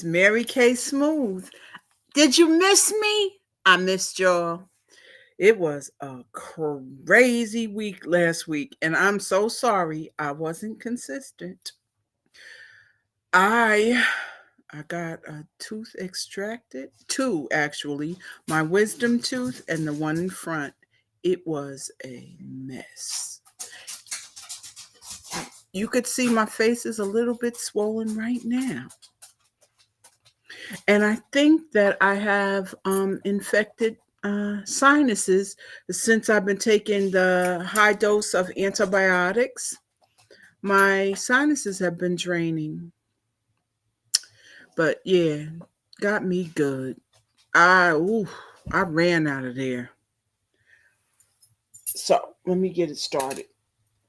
Mary Kay Smooth. Did you miss me? I missed y'all. It was a crazy week last week, and I'm so sorry I wasn't consistent. I I got a tooth extracted, two actually, my wisdom tooth and the one in front. It was a mess. You could see my face is a little bit swollen right now. And I think that I have infected sinuses since I've been taking the high dose of antibiotics. My sinuses have been draining, but yeah, got me good. I ran out of there. So let me get it started.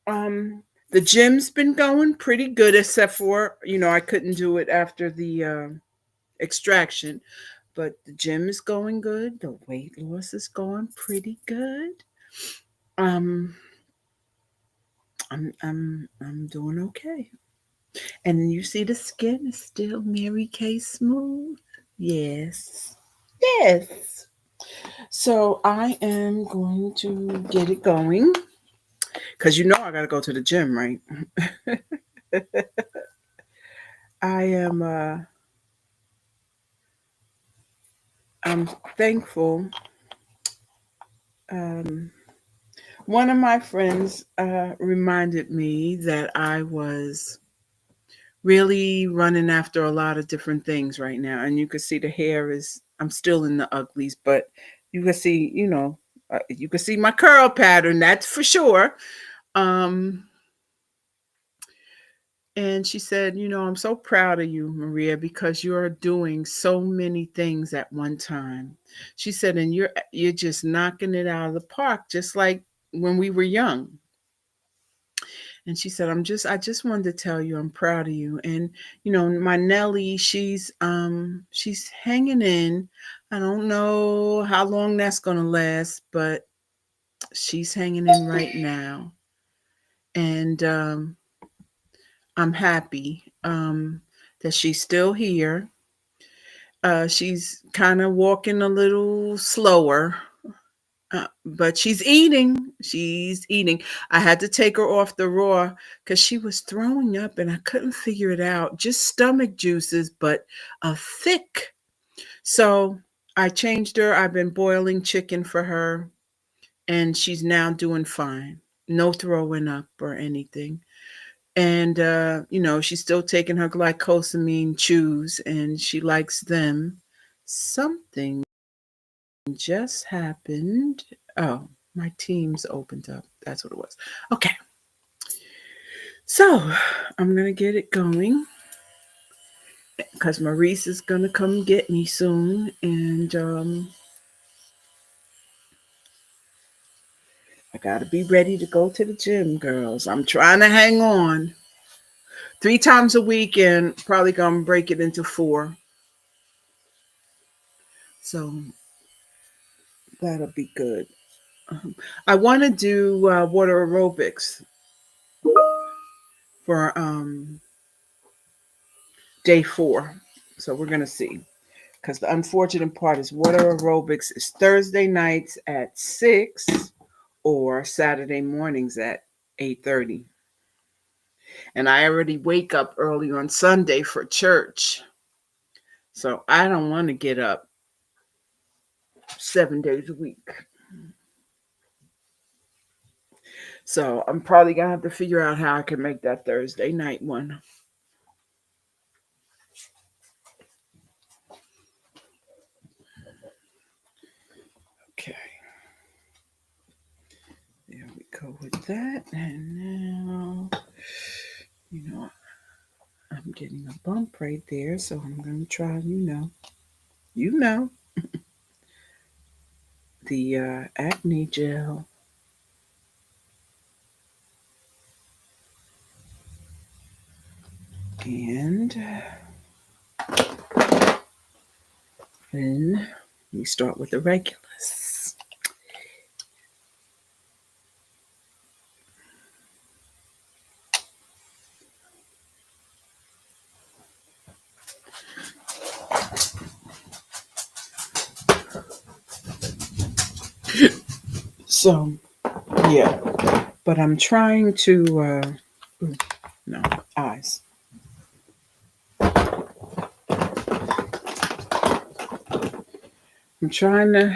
Um, the gym's been going pretty good, except for I couldn't do it after the extraction. But the gym is going good. The weight loss is going pretty good. Um, I'm doing okay. And you see the skin is still Mary Kay smooth. Yes, yes. So I am going to get it going because I got to go to the gym, right? I am. I'm thankful. Um, One of my friends reminded me that I was really running after a lot of different things right now. And you can see the hair is, I'm still in the uglies, but you can see, you can see my curl pattern, that's for sure. Um, and she said, I'm so proud of you, Maria, because you're doing so many things at one time. She said, and you're just knocking it out of the park, just like when we were young. And she said, I just wanted to tell you I'm proud of you. And my Nellie, she's hanging in. I don't know how long that's gonna last, but she's hanging in right now. And I'm happy that she's still here. She's kind of walking a little slower, but she's eating. She's eating. I had to take her off the raw because she was throwing up and I couldn't figure it out. Just stomach juices, but thick. So I changed her. I've been boiling chicken for her, and she's now doing fine. No throwing up or anything. And she's still taking her glycosamine chews, and she likes them. Something just happened. Oh, my Teams opened up. That's what it was. Okay. So I'm going to get it going because Maurice is going to come get me soon. And I got to be ready to go to the gym, girls. I'm trying to hang on 3 times a week and probably going to break it into 4. So that'll be good. I want to do water aerobics for day 4. So we're going to see. Because the unfortunate part is water aerobics is Thursday nights at 6 or Saturday mornings at 8:30. And I already wake up early on Sunday for church. So I don't want to get up 7 days a week. So I'm probably going to have to figure out how I can make that Thursday night one. Okay. There we go with that. And now, you know, I'm getting a bump right there. So I'm going to try, you know, the acne gel. And then we start with the regulars. So yeah, but I'm trying to no eyes. I'm trying to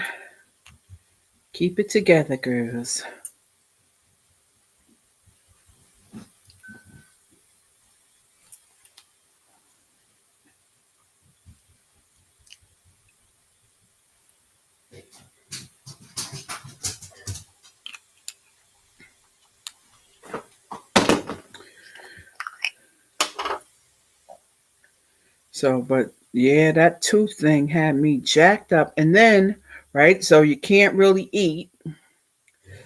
keep it together, girls. So, but yeah, that tooth thing had me jacked up. And then, right, so you can't really eat.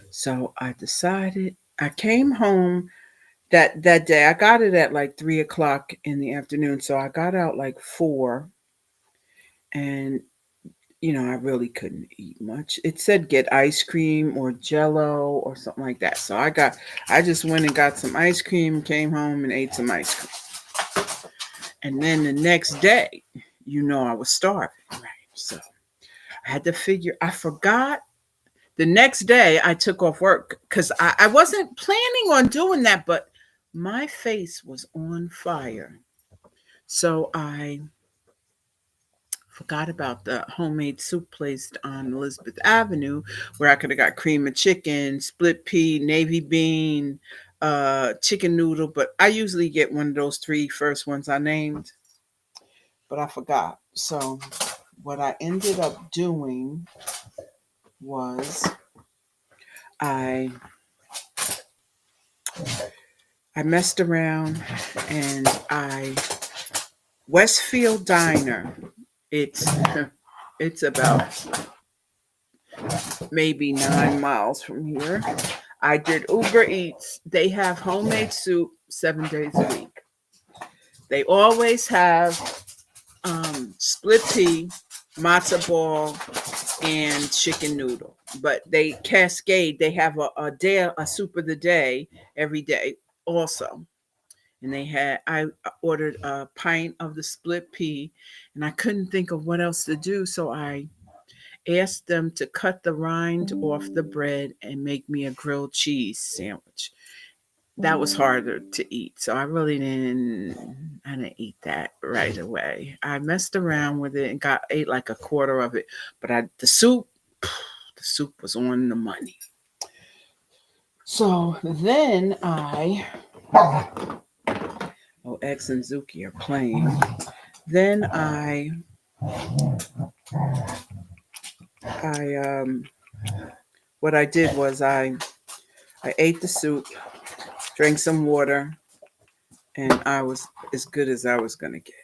So I decided I came home that day. I got it at like 3 o'clock in the afternoon. So I got out like 4, and I really couldn't eat much. It said get ice cream or jello or something like that. So I just went and got some ice cream, came home and ate some ice cream. And then the next day, I was starving, right? So I had to figure, I forgot. The next day, I took off work because I wasn't planning on doing that, but my face was on fire. So I forgot about the homemade soup place on Elizabeth Avenue where I could have got cream of chicken, split pea, navy bean, chicken noodle. But I usually get one of those three first ones I named, but I forgot. So what I ended up doing was I I messed around and I Westfield Diner. It's it's about maybe 9 miles from here. I did Uber Eats. They have homemade soup 7 days a week. They always have split pea, matzo ball, and chicken noodle. But they cascade. They have a soup of the day every day also. And I ordered a pint of the split pea, and I couldn't think of what else to do, so I asked them to cut the rind off the bread and make me a grilled cheese sandwich. That was harder to eat, so I didn't eat that right away. I messed around with it and ate like a quarter of it, but the soup was on the money. So then X and Zuki are playing. Then I what I did was I ate the soup, drank some water, and I was as good as I was gonna get.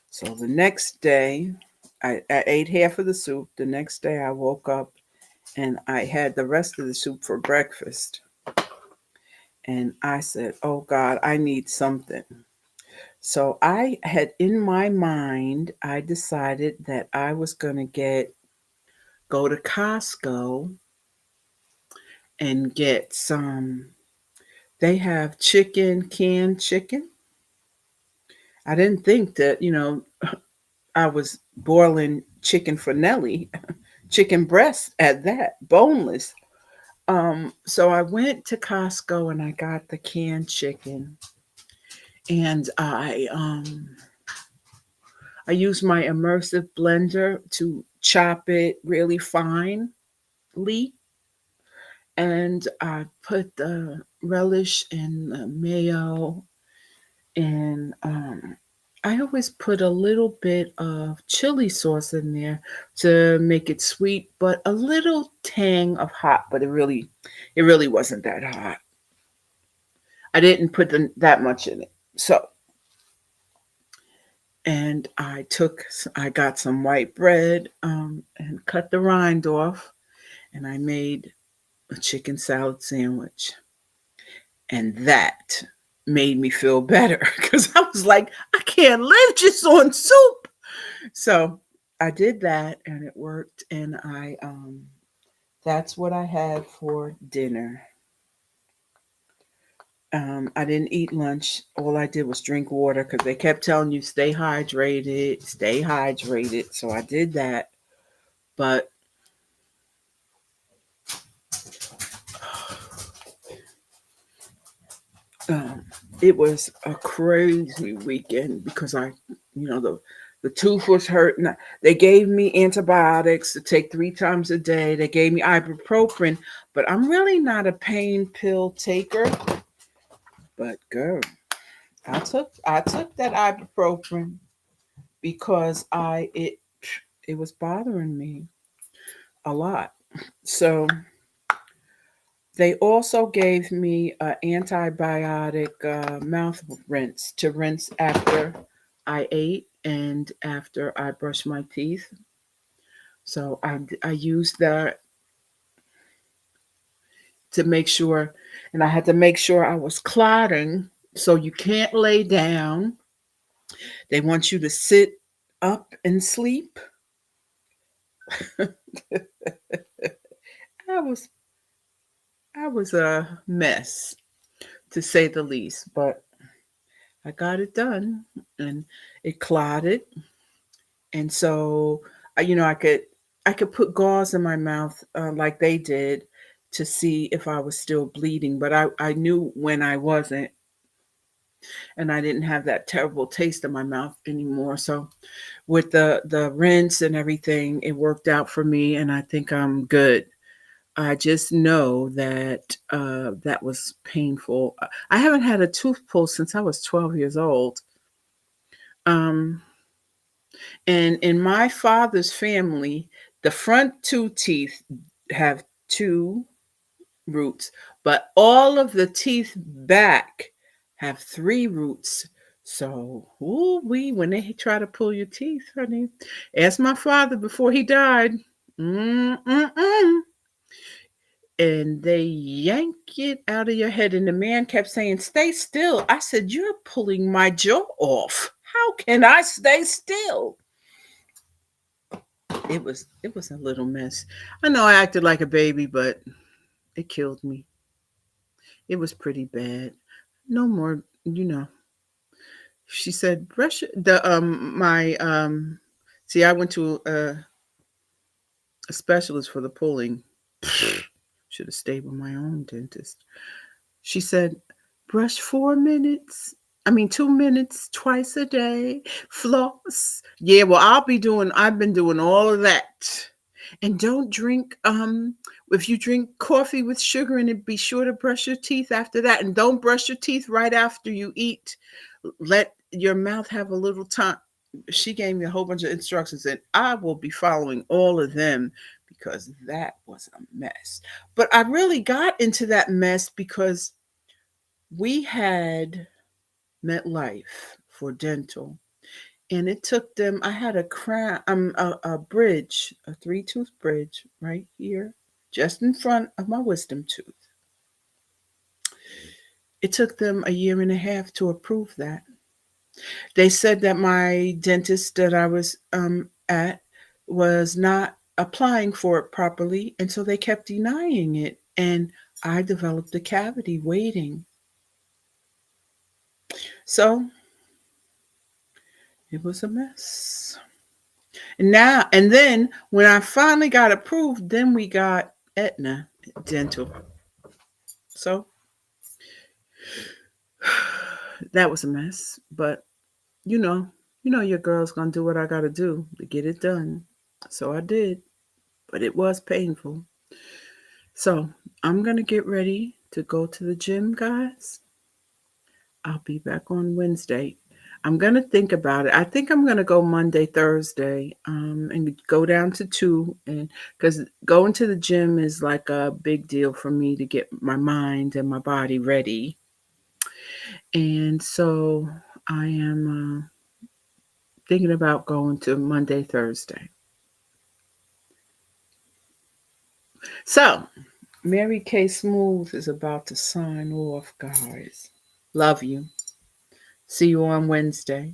So the next day, I ate half of the soup. The next day, I woke up and I had the rest of the soup for breakfast. And I said, "Oh God, I need something." So I had in my mind, I decided that I was gonna go to Costco and get some. They have canned chicken. I didn't think that, I was boiling chicken for Nelly, chicken breast at that, boneless. So I went to Costco and I got the canned chicken, and I used my immersive blender to chop it really finely, and I put the relish and the mayo, and I always put a little bit of chili sauce in there to make it sweet, but a little tang of hot. But it really wasn't that hot. I didn't put that much in it. So, and I got some white bread and cut the rind off, and I made a chicken salad sandwich, and that made me feel better because I was like, I can't live just on soup. So I did that and it worked, and I that's what I had for dinner. I didn't eat lunch. All I did was drink water because they kept telling you stay hydrated, stay hydrated. So I did that. But Um, it was a crazy weekend because the tooth was hurting. They gave me antibiotics to take 3 times a day. They gave me ibuprofen, but I'm really not a pain pill taker. But girl, I took that ibuprofen because it was bothering me a lot. So they also gave me an antibiotic mouth rinse to rinse after I ate and after I brushed my teeth. So I used that to make sure, and I had to make sure I was clotting. So you can't lay down. They want you to sit up and sleep. I was I was a mess to say the least, but I got it done, and it clotted, and so I could put gauze in my mouth like they did to see if I was still bleeding, but I knew when I wasn't, and I didn't have that terrible taste in my mouth anymore. So with the rinse and everything, it worked out for me, and I think I'm good. I just know that that was painful. I haven't had a tooth pulled since I was 12 years old. Um, and in my father's family, the front two teeth have two roots, but all of the teeth back have three roots. So, ooh wee, when they try to pull your teeth, honey, ask my father before he died. Mm-mm-mm. And they yank it out of your head. And the man kept saying, "Stay still." I said, "You're pulling my jaw off. How can I stay still?" It was a little mess. I know I acted like a baby, but it killed me. It was pretty bad. No more, you know. She said, "Brush the my See, I went to a specialist for the pulling. Should have stayed with my own dentist. She said, "Brush 4 minutes. I mean, 2 minutes twice a day. Floss." Yeah, well, I've been doing all of that. And don't drink, if you drink coffee with sugar in it, be sure to brush your teeth after that. And don't brush your teeth right after you eat. Let your mouth have a little time. She gave me a whole bunch of instructions, and I will be following all of them because that was a mess. But I really got into that mess because we had MetLife for dental, and it took them. I had a crown, a bridge, a three-tooth bridge right here, just in front of my wisdom tooth. It took them a year and a half to approve that. They said that my dentist that I was at was not applying for it properly, and so they kept denying it. And I developed a cavity waiting. So it was a mess. And then when I finally got approved, then we got Aetna Dental. So that was a mess. But you know, your girl's gonna do what I gotta do to get it done. So I did, but it was painful. So I'm gonna get ready to go to the gym, guys. I'll be back on Wednesday. I'm gonna think about it. I think I'm gonna go Monday, Thursday, and go down to 2, and because going to the gym is like a big deal for me to get my mind and my body ready, and so I am thinking about going to Monday, Thursday. So Mary Kay Smooth is about to sign off, guys. Love you. See you on Wednesday.